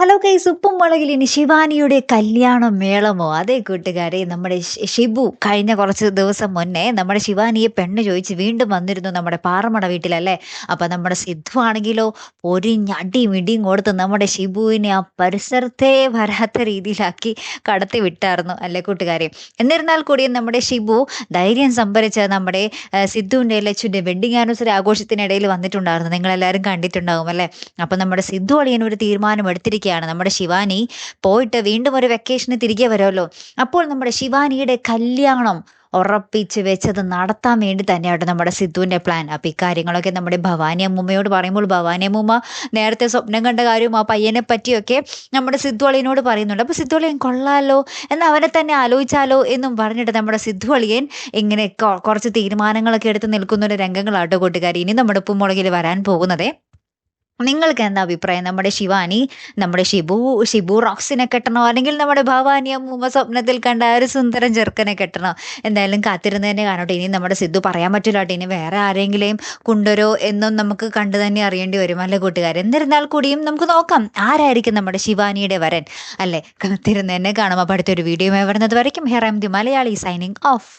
Hello guys, ഉപ്പും മുളകിൽ ഇനി ശിവാനിയുടെ കല്യാണം മേളമോ? അതെ കൂട്ടുകാരെ, നമ്മുടെ ഷിബു കഴിഞ്ഞ കുറച്ച് ദിവസം മുന്നേ നമ്മുടെ ശിവാനിയെ പെണ്ണ് ചോദിച്ച് വീണ്ടും വന്നിരുന്നു നമ്മുടെ പാറമട വീട്ടിലല്ലേ. അപ്പൊ നമ്മുടെ സിദ്ധു ആണെങ്കിലോ പൊരിഞ്ഞടിയും ഇടിയും കൊടുത്ത് നമ്മുടെ ഷിബുവിനെ ആ പരിസരത്തെ വരാത്ത രീതിയിലാക്കി കടത്തി വിട്ടായിരുന്നു അല്ലേ കൂട്ടുകാരെ. എന്നിരുന്നാൽ കൂടിയും നമ്മുടെ ഷിബു ധൈര്യം സംഭരിച്ച് നമ്മുടെ സിദ്ധുവിന്റെ ലച്ചുവിന്റെ വെഡിങ് ആനിവേഴ്സറി ആഘോഷത്തിനിടയിൽ വന്നിട്ടുണ്ടായിരുന്നു. നിങ്ങളെല്ലാവരും കണ്ടിട്ടുണ്ടാകും അല്ലേ. അപ്പൊ നമ്മുടെ സിദ്ധു അളിയൻ ഒരു തീരുമാനം എടുത്തിരിക്കുകയാണ്. നമ്മുടെ ശിവാനി പോയിട്ട് വീണ്ടും ഒരു വെക്കേഷന് തിരികെ വരുമല്ലോ. അപ്പോൾ നമ്മുടെ ശിവാനിയുടെ കല്യാണം ഉറപ്പിച്ച് വെച്ചത് നടത്താൻ വേണ്ടി തന്നെയാണ് നമ്മുടെ സിദ്ധുവിന്റെ പ്ലാൻ. അപ്പൊ ഇക്കാര്യങ്ങളൊക്കെ നമ്മുടെ ഭവാനി അമ്മൂമ്മയോട് പറയുമ്പോൾ ഭവാനി അമ്മൂമ്മ നേരത്തെ സ്വപ്നം കണ്ട കാര്യവും ആ പയ്യനെ പറ്റിയൊക്കെ നമ്മുടെ സിദ്ധു അളിയനോട് പറയുന്നുണ്ട്. അപ്പൊ സിദ്ധു അളിയൻ കൊള്ളാലോ, എന്നാൽ അവനെ തന്നെ ആലോചിച്ചാലോ എന്നും പറഞ്ഞിട്ട് നമ്മുടെ സിദ്ധു അളിയൻ ഇങ്ങനെ കുറച്ച് തീരുമാനങ്ങളൊക്കെ എടുത്ത് നിൽക്കുന്ന ഒരു രംഗങ്ങളാട്ടോ കൂട്ടുകാരി ഇനി നമ്മുടെ ഉപ്പുമുളകിൽ വരാൻ പോകുന്നതേ. നിങ്ങൾക്ക് എന്താ അഭിപ്രായം? നമ്മുടെ ശിവാനി നമ്മുടെ ഷിബു റോക്സിനെ കെട്ടണോ, അല്ലെങ്കിൽ നമ്മുടെ ഭവാനി അമ്മൂമ്മ സ്വപ്നത്തിൽ കണ്ട ആ ഒരു സുന്ദരൻ ചെറുക്കനെ കെട്ടണോ? എന്തായാലും കാത്തിരുന്ന് തന്നെ കാണട്ടെ. ഇനി നമ്മുടെ സിദ്ധു പറയാൻ പറ്റില്ല കേട്ടോ, ഇനി വേറെ ആരെങ്കിലും കൊണ്ടുവരോ എന്നും നമുക്ക് കണ്ടു തന്നെ അറിയേണ്ടി വരും അല്ലേ കൂട്ടുകാർ. എന്നിരുന്നാൽ കൂടിയും നമുക്ക് നോക്കാം ആരായിരിക്കും നമ്മുടെ ശിവാനിയുടെ വരൻ അല്ലേ. കാത്തിരുന്ന് തന്നെ കാണാം. അപ്പോൾ അടുത്തൊരു വീഡിയോയുമായി വരുന്നത് വരയ്ക്കും here I am the Malayali signing of.